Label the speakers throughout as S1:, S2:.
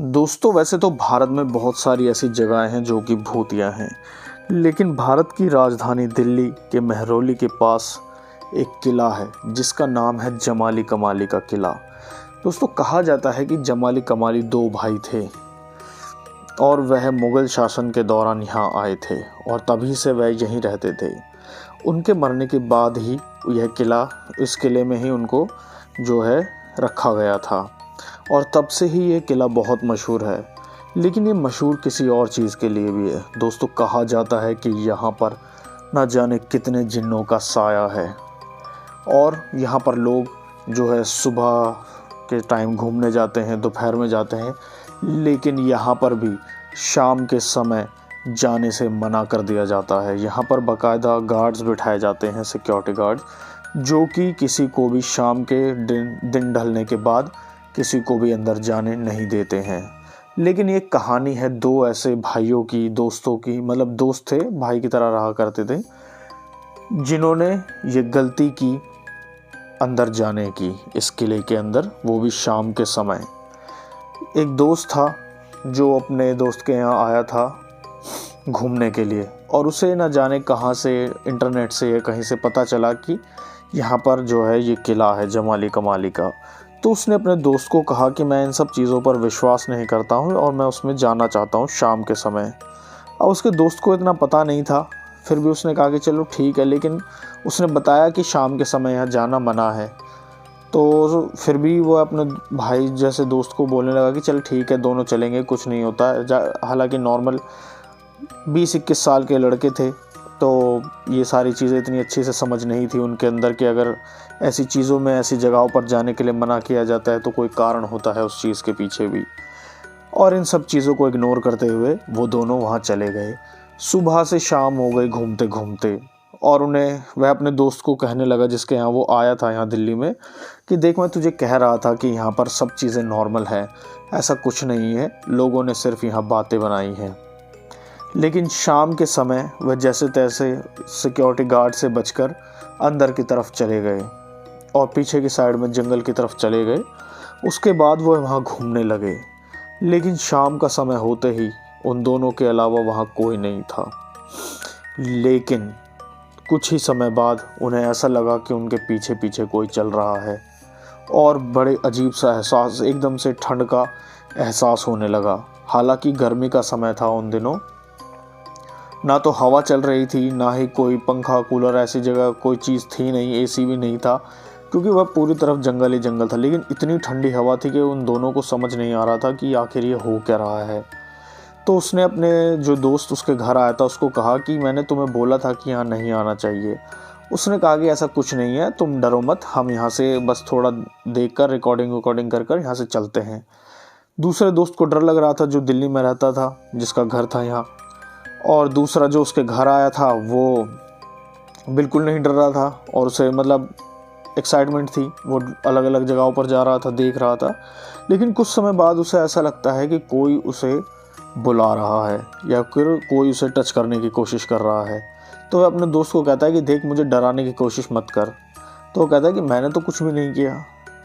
S1: दोस्तों, वैसे तो भारत में बहुत सारी ऐसी जगहें हैं जो कि भूतिया हैं, लेकिन भारत की राजधानी दिल्ली के महरौली के पास एक किला है जिसका नाम है जमाली कमाली का किला। दोस्तों, कहा जाता है कि जमाली कमाली दो भाई थे और वह मुग़ल शासन के दौरान यहाँ आए थे और तभी से वह यहीं रहते थे। उनके मरने के बाद ही यह किला, इस किले में ही उनको जो है रखा गया था और तब से ही ये किला बहुत मशहूर है। लेकिन ये मशहूर किसी और चीज़ के लिए भी है। दोस्तों, कहा जाता है कि यहाँ पर न जाने कितने जिन्नों का साया है और यहाँ पर लोग जो है सुबह के टाइम घूमने जाते हैं, दोपहर में जाते हैं, लेकिन यहाँ पर भी शाम के समय जाने से मना कर दिया जाता है। यहाँ पर बाकायदा गार्ड्स बिठाए जाते हैं, सिक्योरिटी गार्ड्स, जो कि किसी को भी शाम के दिन ढलने के बाद किसी को भी अंदर जाने नहीं देते हैं। लेकिन ये कहानी है दो ऐसे भाइयों की, दोस्तों की, मतलब दोस्त थे, भाई की तरह रहा करते थे, जिन्होंने ये गलती की अंदर जाने की, इस किले के अंदर, वो भी शाम के समय। एक दोस्त था जो अपने दोस्त के यहाँ आया था घूमने के लिए और उसे न जाने कहाँ से, इंटरनेट से या कहीं से पता चला कि यहाँ पर जो है ये किला है जमाली कमाली का। तो उसने अपने दोस्त को कहा कि मैं इन सब चीज़ों पर विश्वास नहीं करता हूँ और मैं उसमें जाना चाहता हूँ शाम के समय। अब उसके दोस्त को इतना पता नहीं था, फिर भी उसने कहा कि चलो ठीक है, लेकिन उसने बताया कि शाम के समय यहाँ जाना मना है। तो फिर भी वो अपने भाई जैसे दोस्त को बोलने लगा कि चल ठीक है, दोनों चलेंगे, कुछ नहीं होता। हालांकि नॉर्मल 20-21 साल के लड़के थे, तो ये सारी चीज़ें इतनी अच्छी से समझ नहीं थी उनके अंदर कि अगर ऐसी चीज़ों में, ऐसी जगहों पर जाने के लिए मना किया जाता है तो कोई कारण होता है उस चीज़ के पीछे भी। और इन सब चीज़ों को इग्नोर करते हुए वो दोनों वहाँ चले गए। सुबह से शाम हो गई घूमते घूमते और वह अपने दोस्त को कहने लगा, जिसके यहाँ वो आया था यहाँ दिल्ली में, कि देख, मैं तुझे कह रहा था कि यहाँ पर सब चीज़ें नॉर्मल है, ऐसा कुछ नहीं है, लोगों ने सिर्फ यहाँ बातें बनाई हैं। लेकिन शाम के समय वह जैसे तैसे सिक्योरिटी गार्ड से बचकर अंदर की तरफ चले गए और पीछे की साइड में जंगल की तरफ चले गए। उसके बाद वह वहाँ घूमने लगे, लेकिन शाम का समय होते ही उन दोनों के अलावा वहाँ कोई नहीं था। लेकिन कुछ ही समय बाद उन्हें ऐसा लगा कि उनके पीछे पीछे कोई चल रहा है और बड़े अजीब सा एहसास, एकदम से ठंड का एहसास होने लगा। हालांकि गर्मी का समय था उन दिनों, ना तो हवा चल रही थी, ना ही कोई पंखा कूलर ऐसी जगह कोई चीज़ थी नहीं, एसी भी नहीं था, क्योंकि वह पूरी तरफ जंगल ही जंगल था। लेकिन इतनी ठंडी हवा थी कि उन दोनों को समझ नहीं आ रहा था कि आखिर ये हो क्या रहा है। तो उसने अपने जो दोस्त उसके घर आया था उसको कहा कि मैंने तुम्हें बोला था कि यहाँ नहीं आना चाहिए। उसने कहा कि ऐसा कुछ नहीं है, तुम डरो मत, हम यहाँ से बस थोड़ा देख कर रिकॉर्डिंग कर यहाँ से चलते हैं। दूसरे दोस्त को डर लग रहा था जो दिल्ली में रहता था, जिसका घर था यहाँ, और दूसरा जो उसके घर आया था वो बिल्कुल नहीं डर रहा था और उसे मतलब एक्साइटमेंट थी, वो अलग अलग जगहों पर जा रहा था, देख रहा था। लेकिन कुछ समय बाद उसे ऐसा लगता है कि कोई उसे बुला रहा है या फिर कोई उसे टच करने की कोशिश कर रहा है। तो वह अपने दोस्त को कहता है कि देख, मुझे डराने की कोशिश मत कर। तो वो कहता है कि मैंने तो कुछ भी नहीं किया।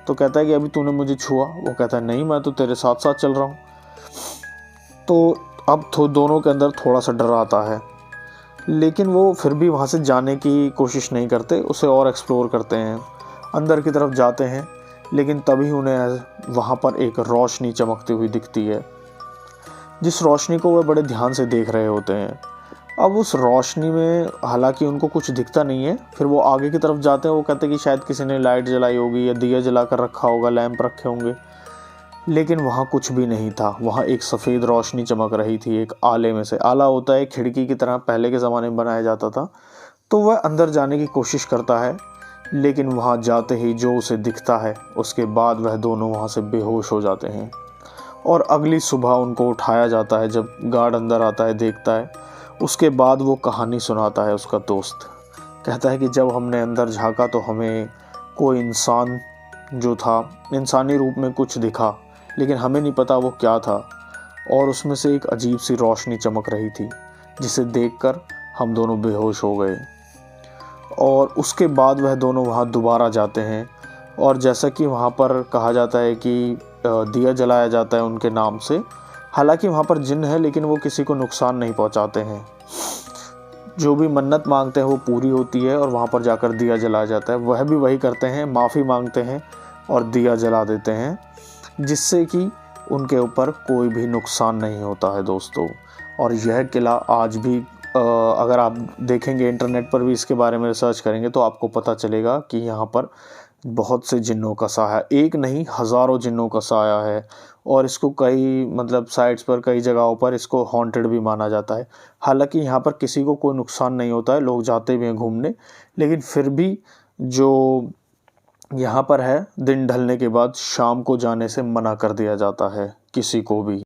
S1: तो कहता है कि अभी तूने मुझे छुआ। वो कहता है नहीं, मैं तो तेरे साथ साथ चल रहा हूँ। तो अब तो दोनों के अंदर थोड़ा सा डर आता है, लेकिन वो फिर भी वहाँ से जाने की कोशिश नहीं करते, उसे और एक्सप्लोर करते हैं, अंदर की तरफ जाते हैं। लेकिन तभी उन्हें वहाँ पर एक रोशनी चमकती हुई दिखती है, जिस रोशनी को वह बड़े ध्यान से देख रहे होते हैं। अब उस रोशनी में हालांकि उनको कुछ दिखता नहीं है। फिर वो आगे की तरफ जाते हैं। वो कहते हैं कि शायद किसी ने लाइट जलाई होगी या दिया जला कर रखा होगा, लैंप रखे होंगे, लेकिन वहाँ कुछ भी नहीं था। वहाँ एक सफ़ेद रोशनी चमक रही थी एक आले में से। आला होता है खिड़की की तरह, पहले के ज़माने में बनाया जाता था। तो वह अंदर जाने की कोशिश करता है, लेकिन वहाँ जाते ही जो उसे दिखता है, उसके बाद वह दोनों वहाँ से बेहोश हो जाते हैं। और अगली सुबह उनको उठाया जाता है जब गार्ड अंदर आता है, देखता है। उसके बाद वो कहानी सुनाता है उसका दोस्त। कहता है कि जब हमने अंदर झाँका तो हमें कोई इंसान जो था, इंसानी रूप में कुछ दिखा, लेकिन हमें नहीं पता वो क्या था। और उसमें से एक अजीब सी रोशनी चमक रही थी, जिसे देखकर हम दोनों बेहोश हो गए। और उसके बाद वह दोनों वहाँ दोबारा जाते हैं और जैसा कि वहाँ पर कहा जाता है कि दिया जलाया जाता है उनके नाम से। हालांकि वहाँ पर जिन्न है लेकिन वो किसी को नुकसान नहीं पहुँचाते हैं। जो भी मन्नत मांगते हैं वो पूरी होती है और वहाँ पर जाकर दिया जलाया जाता है। वह भी वही करते हैं, माफ़ी मांगते हैं और दिया जला देते हैं, जिससे कि उनके ऊपर कोई भी नुकसान नहीं होता है दोस्तों। और यह किला आज भी अगर आप देखेंगे इंटरनेट पर भी इसके बारे में रिसर्च करेंगे तो आपको पता चलेगा कि यहाँ पर बहुत से जिन्नों का साया, एक नहीं हज़ारों जिन्नों का साया है। और इसको कई मतलब साइट्स पर, कई जगहों पर इसको हॉन्टेड भी माना जाता है। हालांकि यहाँ पर किसी को कोई नुकसान नहीं होता है, लोग जाते भी हैं घूमने, लेकिन फिर भी जो यहाँ पर है दिन ढलने के बाद शाम को जाने से मना कर दिया जाता है किसी को भी।